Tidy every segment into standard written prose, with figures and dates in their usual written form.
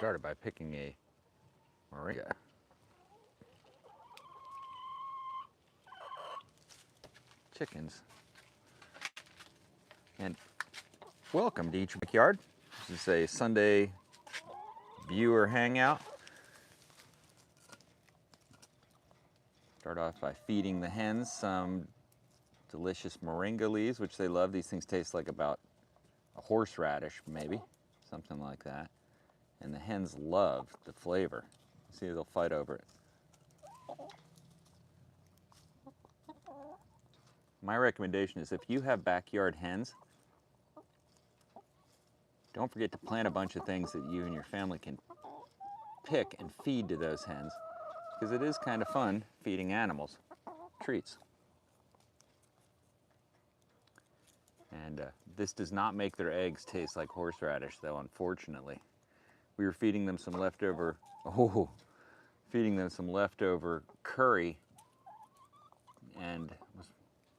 started by picking a moringa. Chickens. And welcome to Each Backyard. This is a Sunday viewer hangout. Start off by feeding the hens some delicious moringa leaves, which they love. These things taste like about a horseradish, maybe, something like that. And the hens love the flavor. See, they'll fight over it. My recommendation is if you have backyard hens, don't forget to plant a bunch of things that you and your family can pick and feed to those hens, because it is kind of fun feeding animals treats. And this does not make their eggs taste like horseradish, though, unfortunately. We were feeding them some leftover, curry, and was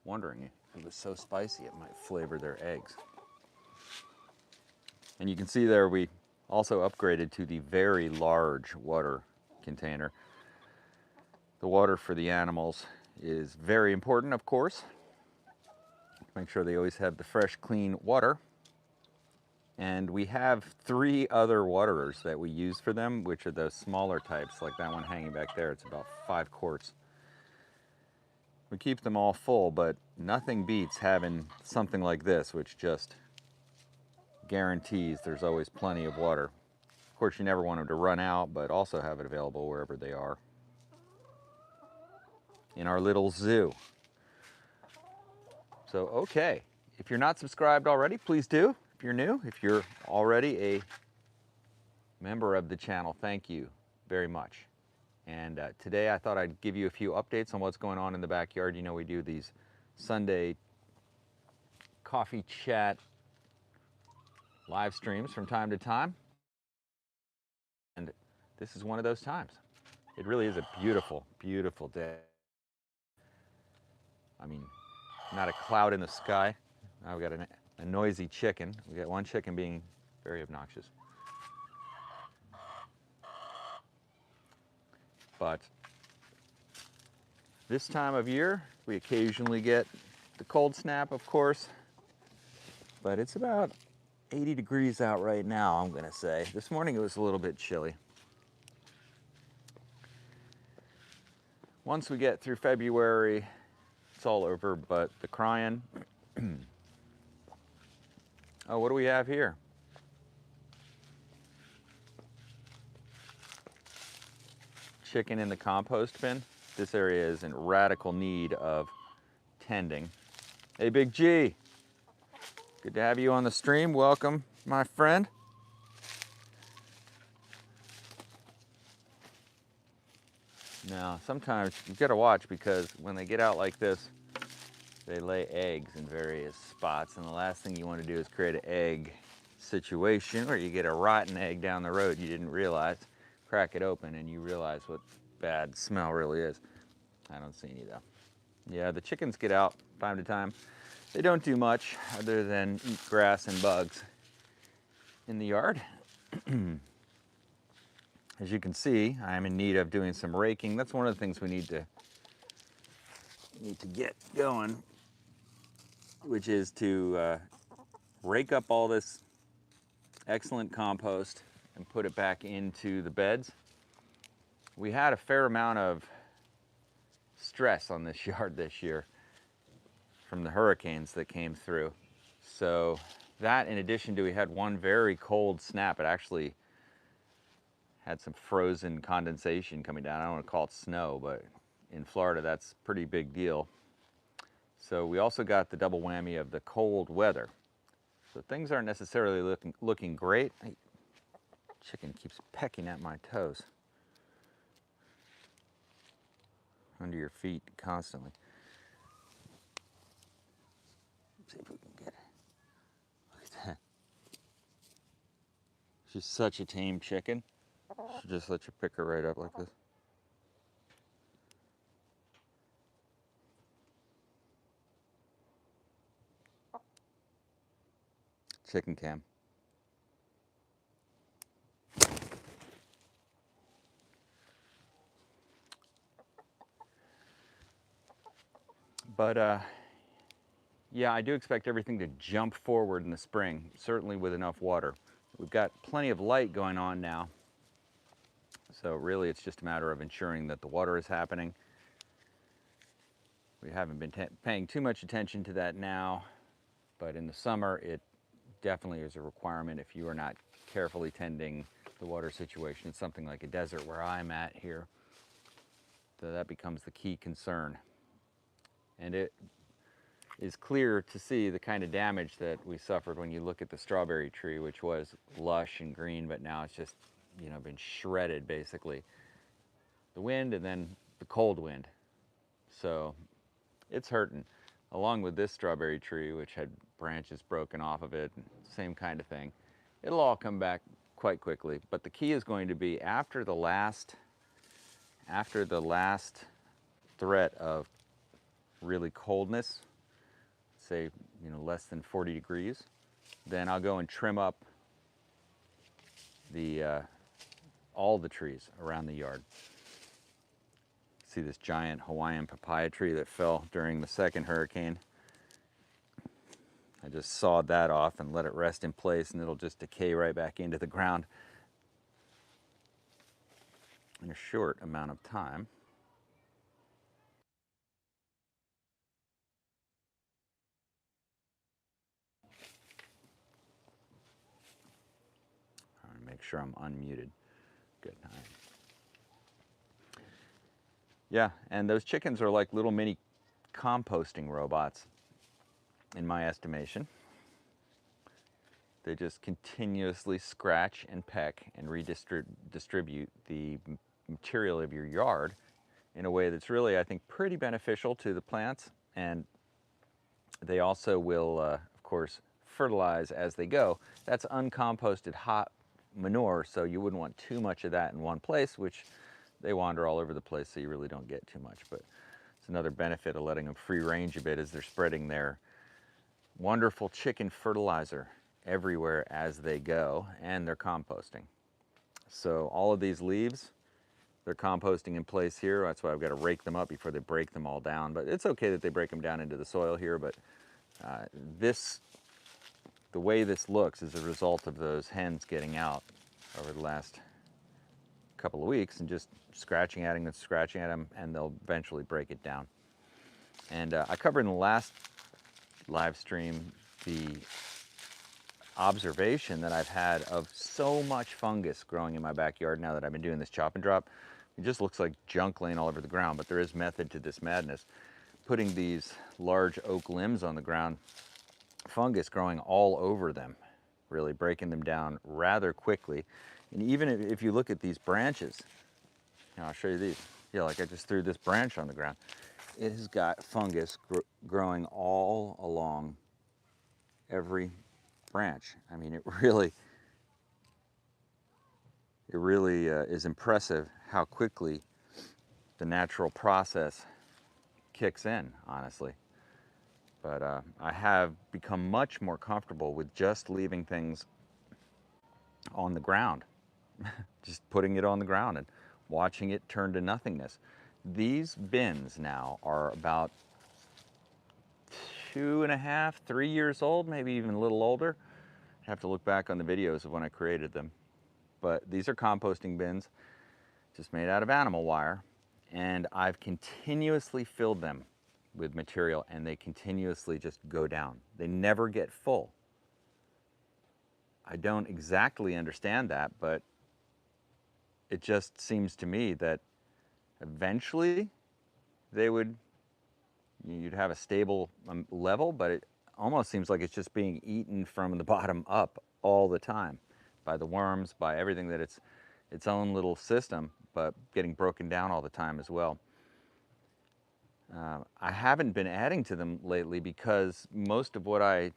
wondering if it was so spicy it might flavor their eggs. And you can see there we also upgraded to the very large water container. The water for the animals is very important, of course. Make sure they always have the fresh, clean water. And we have 3 other waterers that we use for them, which are those smaller types, like that one hanging back there. It's about 5 quarts. We keep them all full, but nothing beats having something like this, which just guarantees there's always plenty of water. Of course, you never want them to run out, but also have it available wherever they are. In our little zoo. So, okay, if you're not subscribed already, please do. If you're new, if you're already a member of the channel, thank you very much. And today I thought I'd give you a few updates on what's going on in the backyard. You know, we do these Sunday coffee chat live streams from time to time. And this is one of those times. It really is a beautiful, beautiful day. I mean, not a cloud in the sky. Now we've got a noisy chicken. We got one chicken being very obnoxious. But this time of year, we occasionally get the cold snap, of course. But it's about 80 degrees out right now, I'm gonna say. This morning it was a little bit chilly. Once we get through February, it's all over, but the crying. Oh, what do we have here? Chicken in the compost bin. This area is in radical need of tending. Hey, Big G. Good to have you on the stream. Welcome, my friend. Now, sometimes you've got to watch, because when they get out like this, they lay eggs in various spots, and the last thing you want to do is create an egg situation where you get a rotten egg down the road you didn't realize. Crack it open and you realize what bad smell really is. I don't see any though. Yeah, the chickens get out time to time. They don't do much other than eat grass and bugs in the yard. As you can see, I'm in need of doing some raking. That's one of the things we need to get going, which is to rake up all this excellent compost and put it back into the beds. We had a fair amount of stress on this yard this year from the hurricanes that came through. So that, in addition to, we had one very cold snap. It actually had some frozen condensation coming down. I don't want to call it snow, but in Florida, that's a pretty big deal. So we also got the double whammy of the cold weather. So things aren't necessarily looking great. Hey, chicken keeps pecking at my toes. Under your feet constantly. Let's see if we can get it. Look at that. She's such a tame chicken. She'll just let you pick her right up like this. Chicken cam. But yeah, I do expect everything to jump forward in the spring, certainly with enough water. We've got plenty of light going on now, so really it's just a matter of ensuring that the water is happening. We haven't been paying too much attention to that now, but in the summer it definitely is a requirement if you are not carefully tending the water situation. It's something like a desert where I'm at here, so that becomes the key concern. And it is clear to see the kind of damage that we suffered when you look at the strawberry tree, which was lush and green, but now it's just, you know, been shredded basically. The wind and then the cold wind. So it's hurting. Along with this strawberry tree, which had branches broken off of it, same kind of thing. It'll all come back quite quickly, but the key is going to be after the last threat of really coldness, say, you know, less than 40 degrees, then I'll go and trim up the all the trees around the yard. See this giant Hawaiian papaya tree that fell during the second hurricane? I just sawed that off and let it rest in place, and it'll just decay right back into the ground in a short amount of time. I want to make sure I'm unmuted. Good. All right. Yeah, and those chickens are like little mini composting robots, in my estimation. They just continuously scratch and peck and redistribute the material of your yard in a way that's really, I think, pretty beneficial to the plants. And they also will, of course, fertilize as they go. That's uncomposted hot manure, so you wouldn't want too much of that in one place, which they wander all over the place, so you really don't get too much. But it's another benefit of letting them free range a bit as they're spreading their wonderful chicken fertilizer everywhere as they go, and they're composting. So all of these leaves, they're composting in place here. That's why I've got to rake them up before they break them all down. But it's okay that they break them down into the soil here, but the way this looks is a result of those hens getting out over the last couple of weeks and just scratching at them, and they'll eventually break it down. And I covered in the last live stream the observation that I've had of so much fungus growing in my backyard now that I've been doing this chop and drop. It just looks like junk laying all over the ground, but there is method to this madness. Putting these large oak limbs on the ground, fungus growing all over them, really breaking them down rather quickly. And even if you look at these branches, you know, I'll show you these. Yeah, like I just threw this branch on the ground. It has got fungus growing all along every branch. I mean, it really is impressive how quickly the natural process kicks in, honestly. But I have become much more comfortable with just leaving things on the ground, just putting it on the ground and watching it turn to nothingness. These bins now are about 2.5, 3 years old, maybe even a little older. I have to look back on the videos of when I created them. But these are composting bins, just made out of animal wire, and I've continuously filled them with material, and they continuously just go down. They never get full. I don't exactly understand that, but it just seems to me that eventually you'd have a stable level, but it almost seems like it's just being eaten from the bottom up all the time by the worms, by everything, that it's its own little system, but getting broken down all the time as well. I haven't been adding to them lately because most of the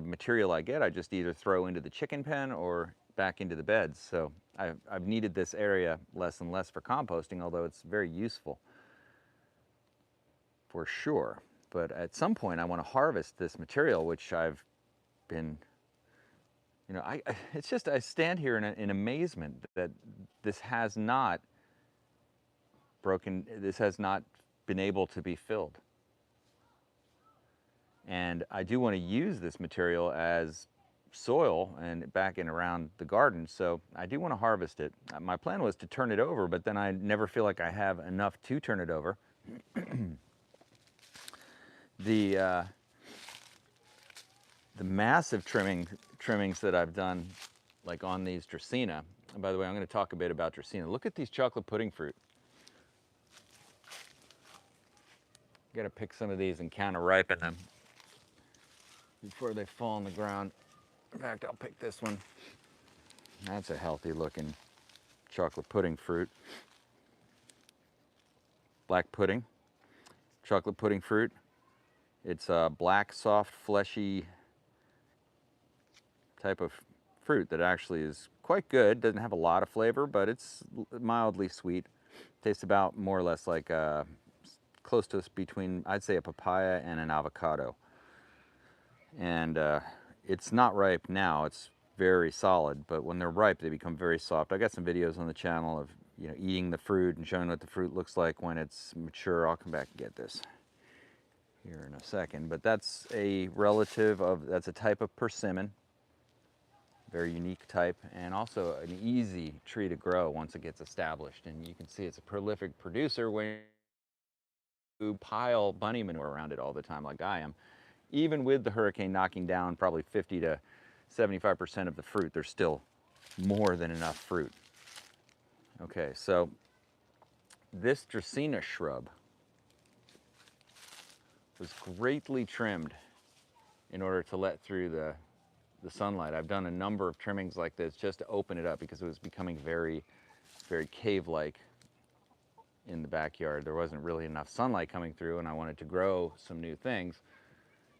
material I get, I just either throw into the chicken pen or back into the beds. So I've needed this area less and less for composting, although it's very useful for sure. But at some point I want to harvest this material, which I've been, you know, it's just, I stand here in amazement that this has not been able to be filled. And I do want to use this material as soil and back and around the garden, so I do want to harvest it. My plan was to turn it over, but then I never feel like I have enough to turn it over. The massive trimmings that I've done, like on these Dracaena, and by the way, I'm going to talk a bit about Dracaena. Look at these chocolate pudding fruit. Got to pick some of these and counter ripen them before they fall on the ground. In fact, I'll pick this one. That's a healthy looking chocolate pudding fruit. Black pudding, chocolate pudding fruit. It's a black, soft, fleshy type of fruit that actually is quite good. Doesn't have a lot of flavor, but it's mildly sweet. Tastes about more or less like close to between, I'd say, a papaya and an avocado. And it's not ripe now. It's very solid, but when they're ripe, they become very soft. I got some videos on the channel of eating the fruit and showing what the fruit looks like when it's mature. I'll come back and get this here in a second. But that's a relative of, that's a type of persimmon. Very unique type, and also an easy tree to grow once it gets established. And you can see it's a prolific producer when you pile bunny manure around it all the time like I am. Even with the hurricane knocking down probably 50 to 75% of the fruit, there's still more than enough fruit. Okay, so this Dracaena shrub was greatly trimmed in order to let through the sunlight. I've done a number of trimmings like this just to open it up because it was becoming very, very cave-like in the backyard. There wasn't really enough sunlight coming through, and I wanted to grow some new things.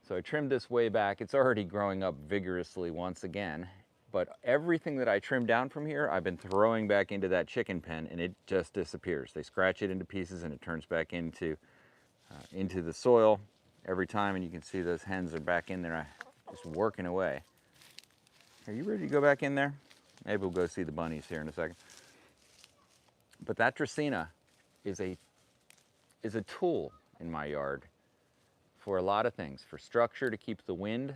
So I trimmed this way back. It's already growing up vigorously once again, but everything that I trimmed down from here, I've been throwing back into that chicken pen, and it just disappears. They scratch it into pieces, and it turns back into the soil every time, and you can see those hens are back in there just working away. Are you ready to go back in there? Maybe we'll go see the bunnies here in a second. But that Dracaena is a tool in my yard for a lot of things. For structure, to keep the wind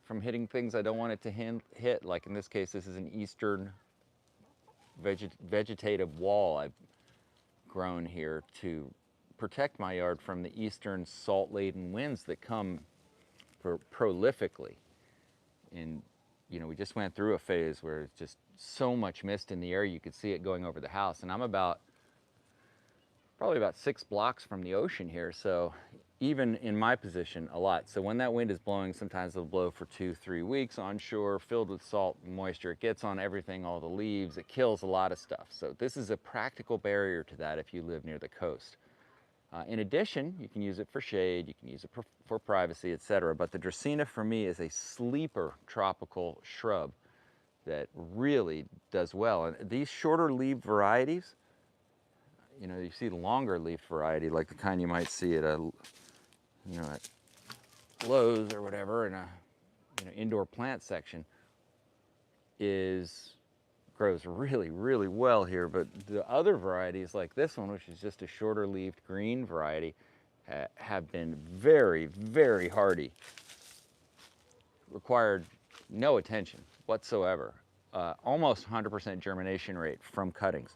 from hitting things I don't want it to hit. Like in this case, this is an eastern vegetative wall I've grown here to protect my yard from the eastern salt-laden winds that come prolifically. And we just went through a phase where it's just so much mist in the air, you could see it going over the house. And I'm probably about 6 blocks from the ocean here, so even in my position, a lot. So when that wind is blowing, sometimes it'll blow for 2-3 weeks onshore, filled with salt and moisture. It gets on everything, all the leaves. It kills a lot of stuff. So this is a practical barrier to that if you live near the coast. In addition, you can use it for shade, you can use it for privacy, etc. But the Dracaena for me is a sleeper tropical shrub that really does well. And these shorter leaf varieties, you see the longer leaf variety, like the kind you might see at at Lowe's or whatever in a indoor plant section, grows really, really well here. But the other varieties like this one, which is just a shorter leafed green variety, have been very, very hardy. Required no attention whatsoever. Almost 100% germination rate from cuttings.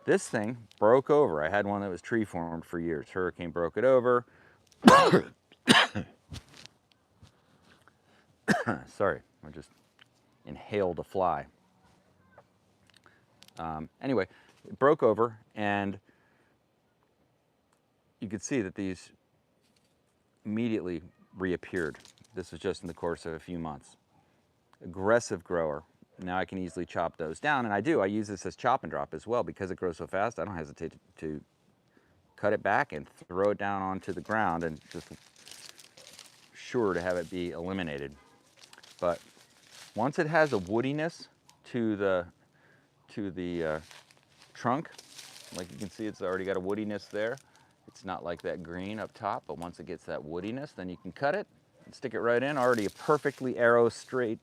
This thing broke over. I had one that was tree formed for years. Hurricane broke it over. Sorry, I just inhaled a fly. Anyway, it broke over, and you could see that these immediately reappeared. This was just in the course of a few months. Aggressive grower. Now I can easily chop those down, and I do. I use this as chop and drop as well. Because it grows so fast, I don't hesitate to cut it back and throw it down onto the ground, and just sure to have it be eliminated. But once it has a woodiness to the trunk, like you can see, it's already got a woodiness there. It's not like that green up top, but once it gets that woodiness, then you can cut it and stick it right in. Already a perfectly arrow straight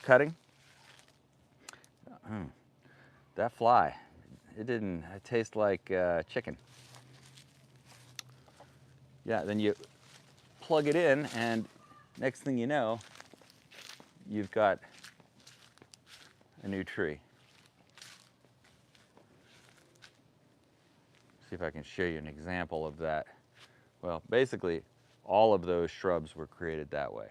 cutting. That fly, it taste like chicken. yeah, then you plug it in, and next thing you know, you've got a new tree. See if I can show you an example of that. Well, basically, all of those shrubs were created that way.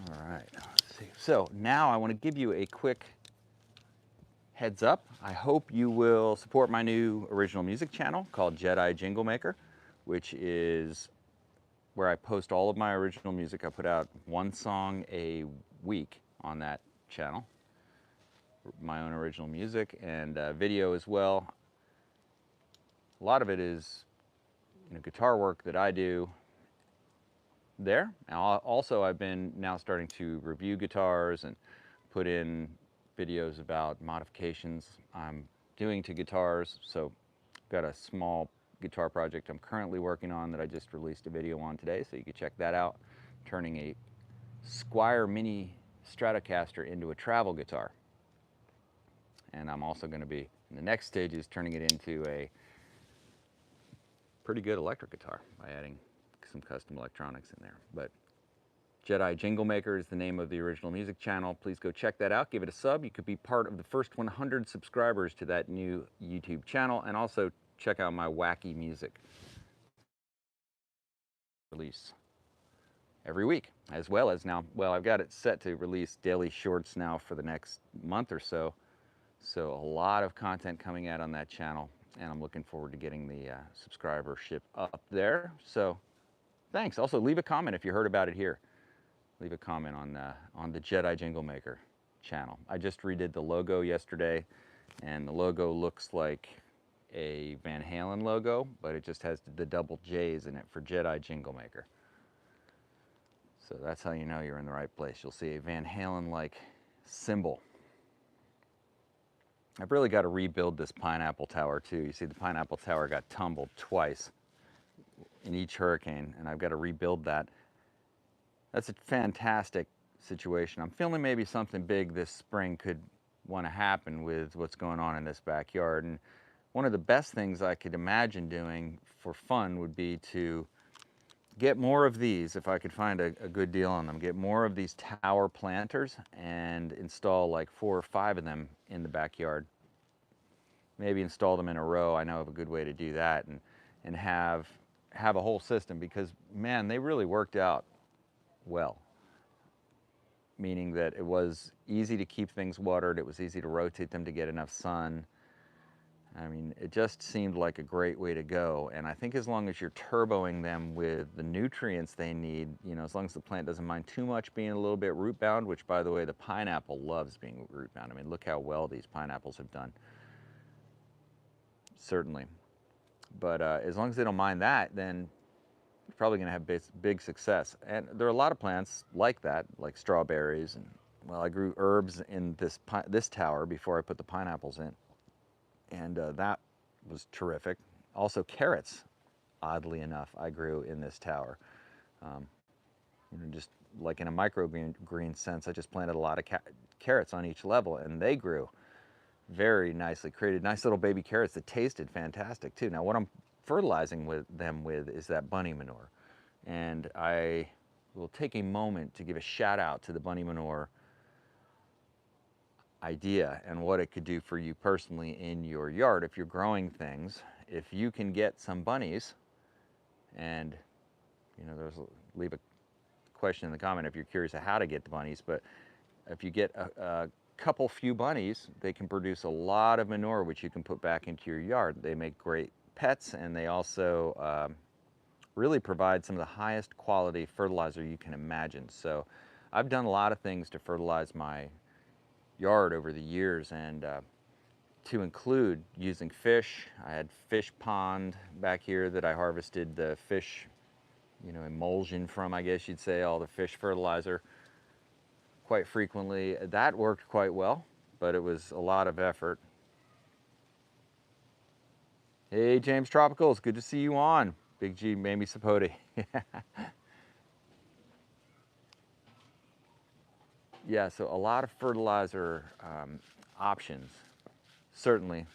All right, let's see. So now I want to give you a quick heads up. I hope you will support my new original music channel called Jedi Jingle Maker, which is where I post all of my original music. I put out one song a week on that channel, my own original music, and video as well. A lot of it is guitar work that I do there. Also, I've been now starting to review guitars and put in videos about modifications I'm doing to guitars. So I've got a small guitar project I'm currently working on that I just released a video on today, so you can check that out. Turning a Squier Mini Stratocaster into a travel guitar. And I'm also going to be, in the next stage, is turning it into a pretty good electric guitar by adding some custom electronics in there. But Jedi Jingle Maker is the name of the original music channel. Please go check that out. Give it a sub. You could be part of the first 100 subscribers to that new YouTube channel. And also check out my wacky music release every week, as well as now, well, I've got it set to release daily shorts now for the next month or so. So a lot of content coming out on that channel, and I'm looking forward to getting the subscribership up there. So thanks. Also, leave a comment if you heard about it here. Leave a comment on the Jedi Jingle Maker channel. I just redid the logo yesterday, and the logo looks like a Van Halen logo, but it just has the double J's in it for Jedi Jingle Maker. So that's how you know you're in the right place. You'll see a Van Halen-like symbol. I've really got to rebuild this pineapple tower too. You see the pineapple tower got tumbled twice in each hurricane, and I've got to rebuild that. That's a fantastic situation. I'm feeling maybe something big this spring could want to happen with what's going on in this backyard. And one of the best things I could imagine doing for fun would be to get more of these, if I could find a good deal on them, get more of these tower planters and install like 4 or 5 of them in the backyard. Maybe install them in a row. I know of a good way to do that, and have a whole system, because man, they really worked out well. Meaning that it was easy to keep things watered, it was easy to rotate them to get enough sun. I mean, it just seemed like a great way to go. And I think as long as you're turboing them with the nutrients they need, as long as the plant doesn't mind too much being a little bit root bound, which by the way, the pineapple loves being root bound. I mean, look how well these pineapples have done. Certainly. But as long as they don't mind that, then you're probably going to have big success. And there are a lot of plants like that, like strawberries. And well, I grew herbs in this tower before I put the pineapples in. And that was terrific. Also carrots, oddly enough, I grew in this tower. Just like in a microgreen sense, I just planted a lot of carrots on each level, and they grew very nicely, created nice little baby carrots that tasted fantastic too. Now what I'm fertilizing them with is that bunny manure. And I will take a moment to give a shout out to the bunny manure idea and what it could do for you personally in your yard if you're growing things. If you can get some bunnies, and leave a question in the comment if you're curious of how to get the bunnies, but if you get a few bunnies, they can produce a lot of manure which you can put back into your yard. They make great pets, and they also really provide some of the highest quality fertilizer you can imagine. So I've done a lot of things to fertilize my yard over the years, and to include using fish. I had fish pond back here that I harvested the fish, emulsion from, I guess you'd say, all the fish fertilizer quite frequently. That worked quite well, but it was a lot of effort. Hey, James Tropical, it's good to see you on. Big G, Mamie Sapote. Yeah, so a lot of fertilizer options. Certainly,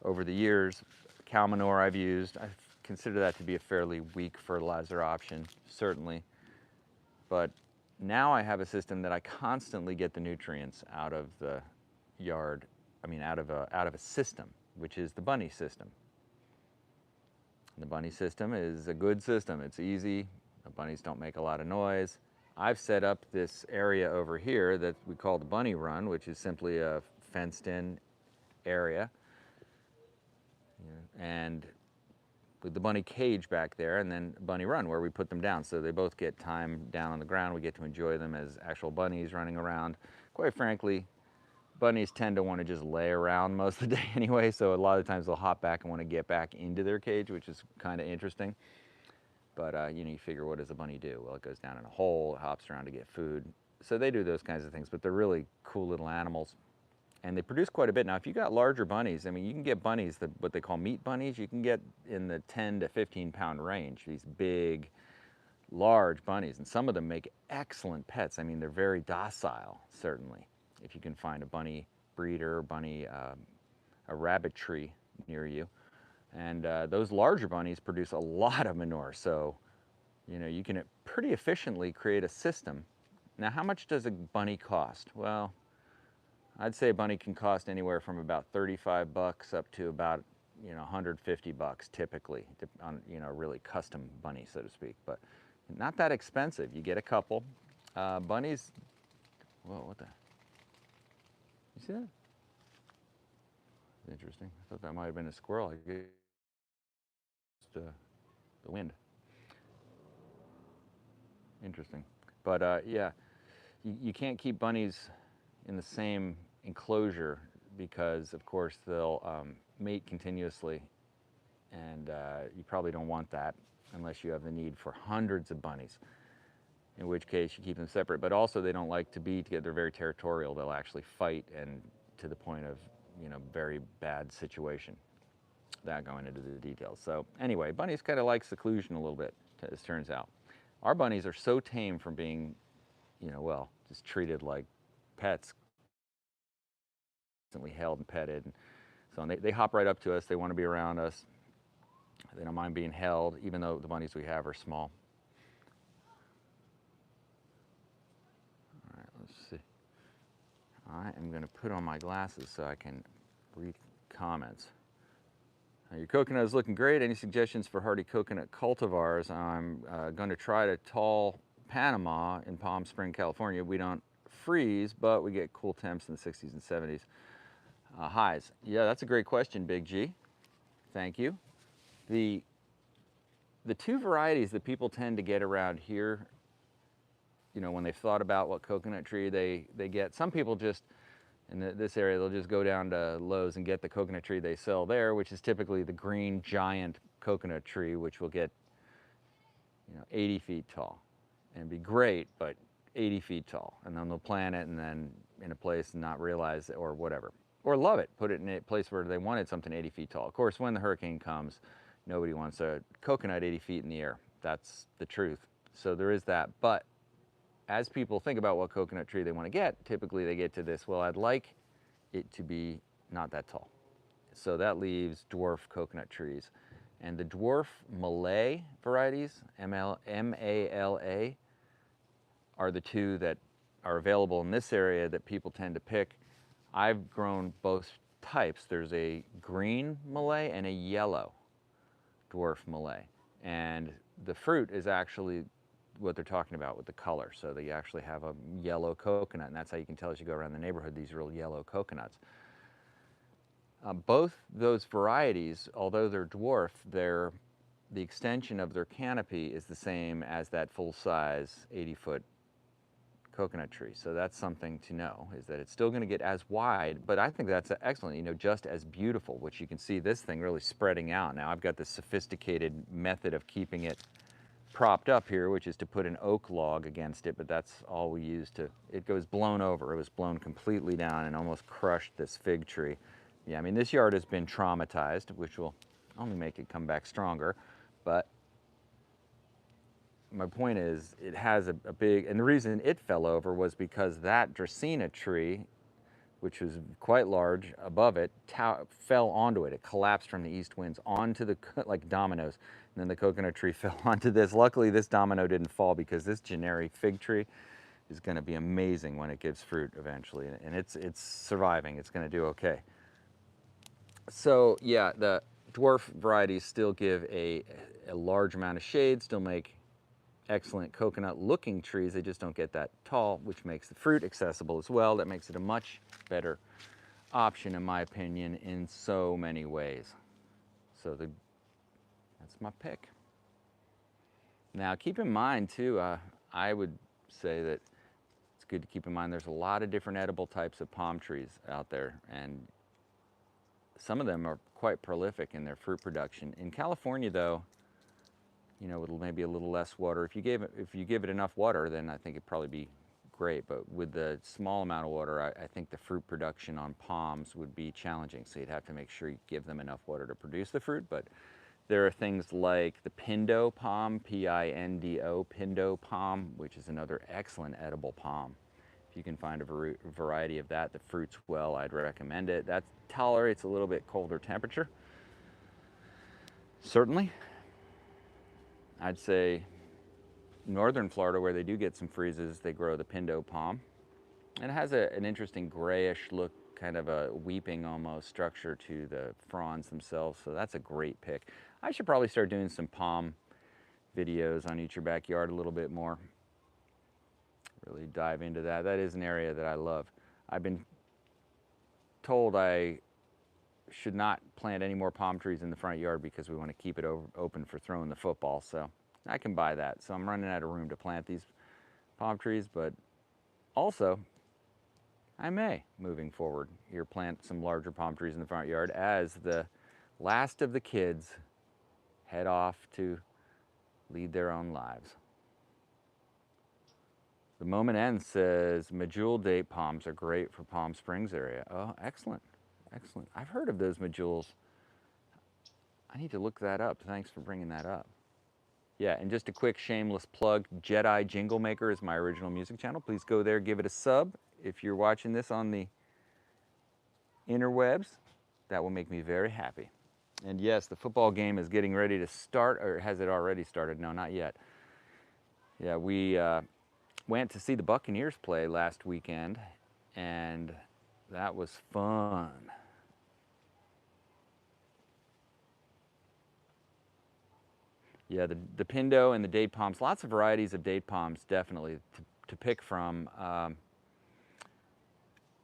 over the years, cow manure I've used, I consider that to be a fairly weak fertilizer option, certainly. But now I have a system that I constantly get the nutrients out of the yard, I mean out of a system, which is the bunny system. The bunny system is a good system. It's easy. The bunnies don't make a lot of noise. I've set up this area over here that we call the bunny run, which is simply a fenced-in area, and with the bunny cage back there, and then bunny run where we put them down. So they both get time down on the ground. We get to enjoy them as actual bunnies running around. Quite frankly, bunnies tend to want to just lay around most of the day anyway, so a lot of times they'll hop back and want to get back into their cage, which is kind of interesting. But you know, you figure, what does a bunny do? Well, it goes down in a hole, it hops around to get food. So they do those kinds of things, but they're really cool little animals. And they produce quite a bit. Now, if you got larger bunnies, I mean, you can get bunnies, what they call meat bunnies, you can get in the 10 to 15 pound range, these big, large bunnies. And some of them make excellent pets. I mean, they're very docile, certainly. If you can find a bunny breeder, a rabbit tree near you. And those larger bunnies produce a lot of manure. So, you know, you can pretty efficiently create a system. Now, how much does a bunny cost? Well, I'd say a bunny can cost anywhere from about 35 bucks up to about, you know, 150 bucks typically, on, you know, a really custom bunny, so to speak. But not that expensive. You get a couple. Bunnies, whoa, what the? You see that? Interesting. I thought that might have been a squirrel. I guess the wind. Interesting. But yeah, you can't keep bunnies in the same enclosure because, of course, they'll mate continuously, and you probably don't want that unless you have the need for hundreds of bunnies, in which case you keep them separate. But also, they don't like to be together. They're very territorial. They'll actually fight, and to the point of, you know, very bad situation. Without going into the details. So anyway, bunnies kind of like seclusion a little bit, as it turns out. Our bunnies are so tame from being, you know, well, just treated like pets, constantly held and petted. And so they hop right up to us. They want to be around us. They don't mind being held, even though the bunnies we have are small. All right, let's see. I am going to put on my glasses so I can read comments. Your coconut is looking great. Any suggestions for hardy coconut cultivars? I'm going to try to tall Panama in Palm Spring, California. We don't freeze, but we get cool temps in the 60s and 70s highs. Yeah, that's a great question, Big G. Thank you. The two varieties that people tend to get around here, you know, when they've thought about what coconut tree they get, some people just, in this area, they'll just go down to Lowe's and get the coconut tree they sell there, which is typically the green giant coconut tree, which will get, you know, 80 feet tall and be great, but 80 feet tall. And then they'll plant it and then in a place and not realize it, or whatever. Or love it, put it in a place where they wanted something 80 feet tall. Of course, when the hurricane comes, nobody wants a coconut 80 feet in the air. That's the truth. So there is that. But as people think about what coconut tree they want to get, typically they get to this, well, I'd like it to be not that tall. So that leaves dwarf coconut trees. And the dwarf Malay varieties, M-A-L-A, are the two that are available in this area that people tend to pick. I've grown both types. There's a green Malay and a yellow dwarf Malay. And the fruit is actually what they're talking about with the color. So they actually have a yellow coconut, and that's how you can tell as you go around the neighborhood, these real yellow coconuts. Both those varieties, although they're dwarf, the extension of their canopy is the same as that full-size 80-foot coconut tree. So that's something to know, is that it's still going to get as wide, but I think that's excellent, you know, just as beautiful, which you can see this thing really spreading out. Now I've got this sophisticated method of keeping it propped up here, which is to put an oak log against it, but that's all we use to, it goes blown over. It was blown completely down and almost crushed this fig tree. Yeah, I mean, this yard has been traumatized, which will only make it come back stronger, but my point is, it has a big, and the reason it fell over was because that Dracaena tree, which was quite large above it, fell onto it. It collapsed from the east winds onto the, like dominoes. And then the coconut tree fell onto this. Luckily, this domino didn't fall, because this generic fig tree is going to be amazing when it gives fruit eventually. And it's surviving. It's going to do okay. So yeah, the dwarf varieties still give a large amount of shade, still make excellent coconut looking trees. They just don't get that tall, which makes the fruit accessible as well. That makes it a much better option, in my opinion, in so many ways. So that's my pick. Now keep in mind too, I would say that it's good to keep in mind there's a lot of different edible types of palm trees out there, and some of them are quite prolific in their fruit production. In California though, you know, it'll maybe a little less water. If you give it enough water, then I think it'd probably be great. But with the small amount of water, I think the fruit production on palms would be challenging. So you'd have to make sure you give them enough water to produce the fruit. But there are things like the Pindo palm, Pindo, Pindo palm, which is another excellent edible palm. If you can find a variety of that fruits well, I'd recommend it. That tolerates a little bit colder temperature, certainly. I'd say northern Florida, where they do get some freezes, they grow the Pindo palm. And it has an interesting grayish look, kind of a weeping almost structure to the fronds themselves. So that's a great pick. I should probably start doing some palm videos on Eat Your Backyard a little bit more. Really dive into that. That is an area that I love. I've been told I should not plant any more palm trees in the front yard because we want to keep it open for throwing the football. So I can buy that. So I'm running out of room to plant these palm trees, but also I may, moving forward here, plant some larger palm trees in the front yard as the last of the kids head off to lead their own lives. The Moment Ends says medjool date palms are great for Palm Springs area. Oh, excellent. Excellent. I've heard of those medjools. I need to look that up. Thanks for bringing that up. Yeah, and just a quick shameless plug, Jedi Jingle Maker is my original music channel. Please go there, give it a sub. If you're watching this on the interwebs, that will make me very happy. And yes, the football game is getting ready to start, or has it already started? No, not yet. Yeah, we went to see the Buccaneers play last weekend, and that was fun. Yeah, the Pindo and the date palms, lots of varieties of date palms, definitely, to pick from.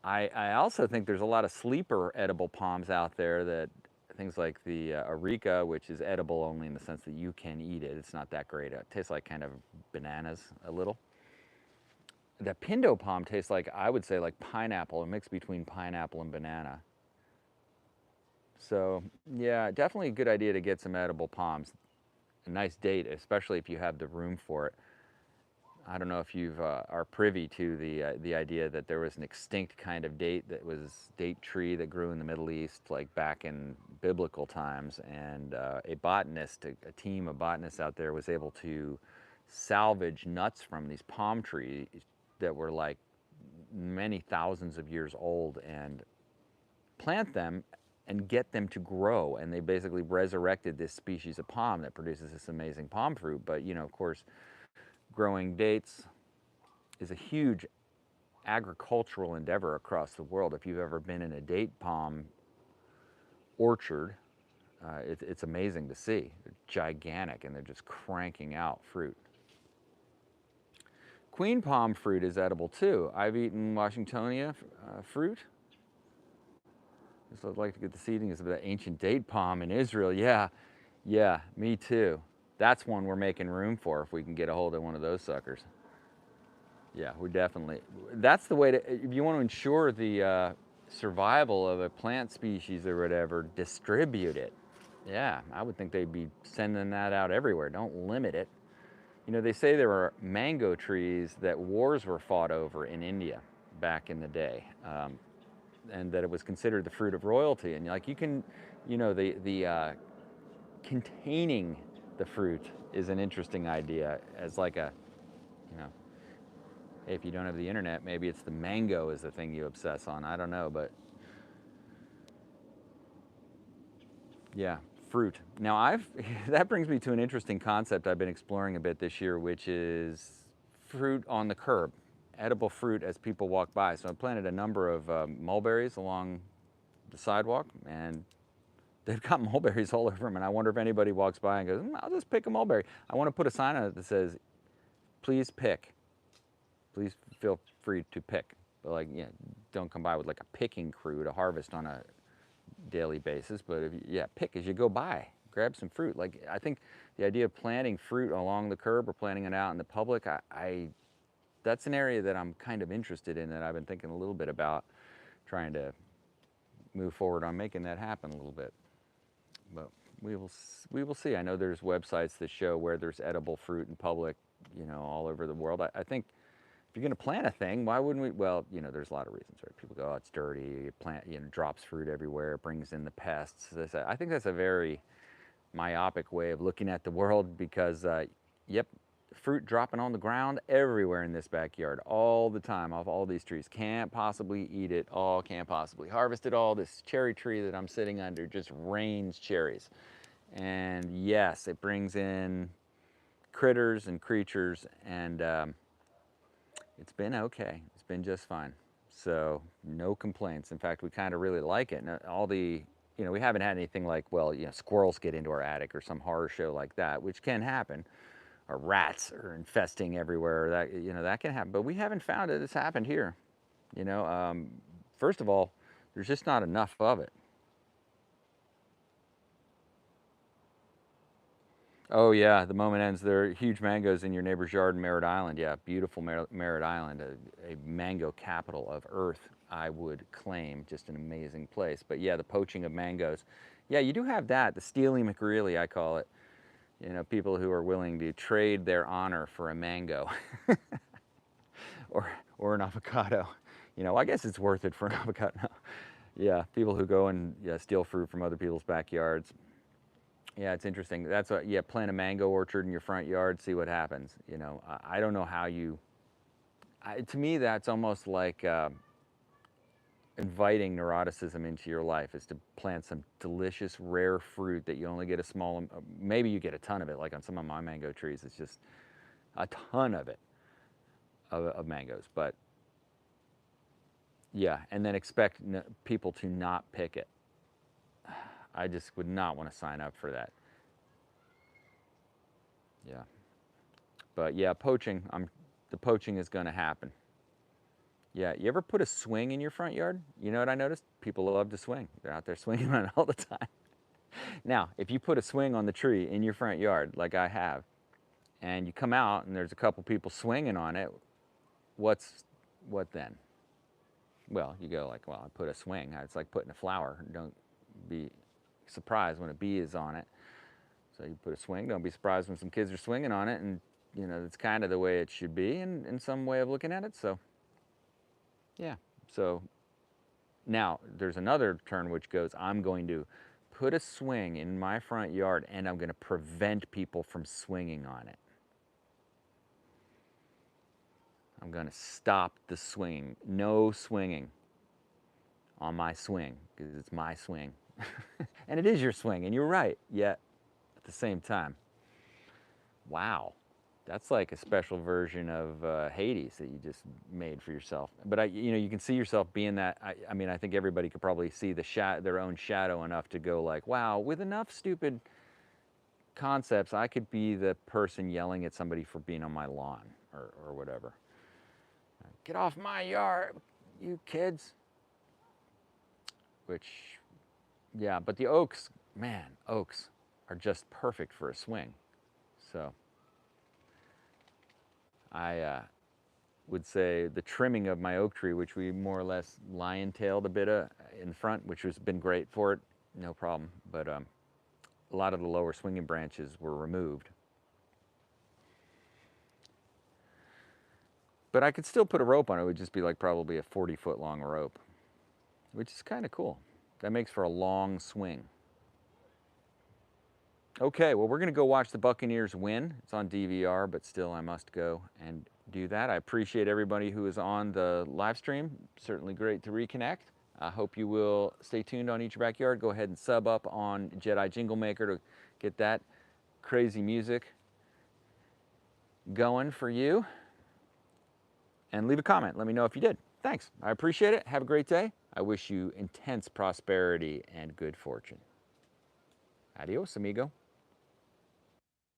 I also think there's a lot of sleeper edible palms out there, that things like the Areca, which is edible only in the sense that you can eat it. It's not that great. It tastes like kind of bananas a little. The Pindo palm tastes like, I would say, like pineapple, a mix between pineapple and banana. So yeah, definitely a good idea to get some edible palms. A nice date, especially if you have the room for it. I don't know if you are privy to the idea that there was an extinct kind of date date tree that grew in the Middle East, like back in biblical times, and a team of botanists out there was able to salvage nuts from these palm trees that were like many thousands of years old, and plant them and get them to grow. And they basically resurrected this species of palm that produces this amazing palm fruit. But you know, of course, growing dates is a huge agricultural endeavor across the world. If you've ever been in a date palm orchard, it's amazing to see. They're gigantic, and they're just cranking out fruit. Queen palm fruit is edible too. I've eaten Washingtonia fruit. So I'd like to get the seedings of the ancient date palm in Israel. Yeah, me too. That's one we're making room for if we can get a hold of one of those suckers. Yeah, we're definitely, that's the way to, if you want to ensure the survival of a plant species or whatever, distribute it. Yeah, I would think they'd be sending that out everywhere. Don't limit it. You know, they say there were mango trees that wars were fought over in India back in the day. And that it was considered the fruit of royalty. And like you can, you know, the containing the fruit is an interesting idea as like a, you know, hey, if you don't have the internet, maybe it's the mango is the thing you obsess on. I don't know, but yeah, fruit. Now that brings me to an interesting concept I've been exploring a bit this year, which is fruit on the curb, edible fruit as people walk by. So I planted a number of mulberries along the sidewalk, and they've got mulberries all over them. And I wonder if anybody walks by and goes, I'll just pick a mulberry. I want to put a sign on it that says, please pick. Please feel free to pick. But like, yeah, don't come by with like a picking crew to harvest on a daily basis, but if you, yeah, pick as you go by, grab some fruit. Like, I think the idea of planting fruit along the curb or planting it out in the public, that's an area that I'm kind of interested in, that I've been thinking a little bit about trying to move forward on making that happen a little bit. But we will see. I know there's websites that show where there's edible fruit in public, you know, all over the world. I think if you're going to plant a thing, why wouldn't we? Well, you know, there's a lot of reasons, right? People go, oh, it's dirty. You plant, you know, drops fruit everywhere, it brings in the pests. I think that's a very myopic way of looking at the world, because, yep, fruit dropping on the ground everywhere in this backyard all the time off all these trees. Can't possibly eat it all, can't possibly harvest it all. This cherry tree that I'm sitting under just rains cherries. And yes, it brings in critters and creatures, and it's been okay. It's been just fine. So no complaints. In fact, we kind of really like it. And all the, you know, we haven't had anything like, well, you know, squirrels get into our attic or some horror show like that, which can happen, or rats are infesting everywhere. That, you know, that can happen. But we haven't found it. It's happened here. You know, first of all, there's just not enough of it. Oh yeah, the moment ends. There are huge mangoes in your neighbor's yard in Merritt Island. Yeah, beautiful Merritt Island, a mango capital of Earth, I would claim. Just an amazing place. But yeah, the poaching of mangoes. Yeah, you do have that. The Steely McGreely, I call it. You know, people who are willing to trade their honor for a mango, or an avocado. You know, I guess it's worth it for an avocado. No. Yeah, people who go and, yeah, steal fruit from other people's backyards. Yeah, it's interesting. That's what, yeah, plant a mango orchard in your front yard, see what happens. You know, I don't know how you, to me, that's almost like inviting neuroticism into your life, is to plant some delicious, rare fruit that you only get a small, maybe you get a ton of it, like on some of my mango trees, it's just a ton of it, of mangoes. But yeah, and then expect people to not pick it. I just would not want to sign up for that. Yeah. But yeah, poaching, the poaching is going to happen. Yeah, you ever put a swing in your front yard? You know what I noticed? People love to swing. They're out there swinging on it all the time. Now, if you put a swing on the tree in your front yard, like I have, and you come out and there's a couple people swinging on it, what then? Well, you go like, well, I put a swing. It's like putting a flower. Don't be surprised when a bee is on it. So you put a swing. Don't be surprised when some kids are swinging on it. And, you know, that's kind of the way it should be in some way of looking at it. So, yeah. So now there's another turn which goes, I'm going to put a swing in my front yard and I'm going to prevent people from swinging on it. I'm going to stop the swinging. No swinging on my swing, because it's my swing. And it is your swing, and you're right, yet at the same time. Wow. That's like a special version of Hades that you just made for yourself. But you know, you can see yourself being that. I mean, I think everybody could probably see their own shadow enough to go like, wow, with enough stupid concepts, I could be the person yelling at somebody for being on my lawn or whatever. Get off my yard, you kids. Which, yeah, but the oaks, man, oaks are just perfect for a swing. So I would say the trimming of my oak tree, which we more or less lion-tailed a bit in front, which has been great for it, no problem. But a lot of the lower swinging branches were removed. But I could still put a rope on it. It would just be like probably a 40-foot long rope, which is kind of cool. That makes for a long swing. Okay, well, we're going to go watch the Buccaneers win. It's on DVR, but still I must go and do that. I appreciate everybody who is on the live stream. Certainly great to reconnect. I hope you will stay tuned on Eat Your Backyard. Go ahead and sub up on Jedi Jingle Maker to get that crazy music going for you. And leave a comment. Let me know if you did. Thanks. I appreciate it. Have a great day. I wish you intense prosperity and good fortune. Adios, amigo.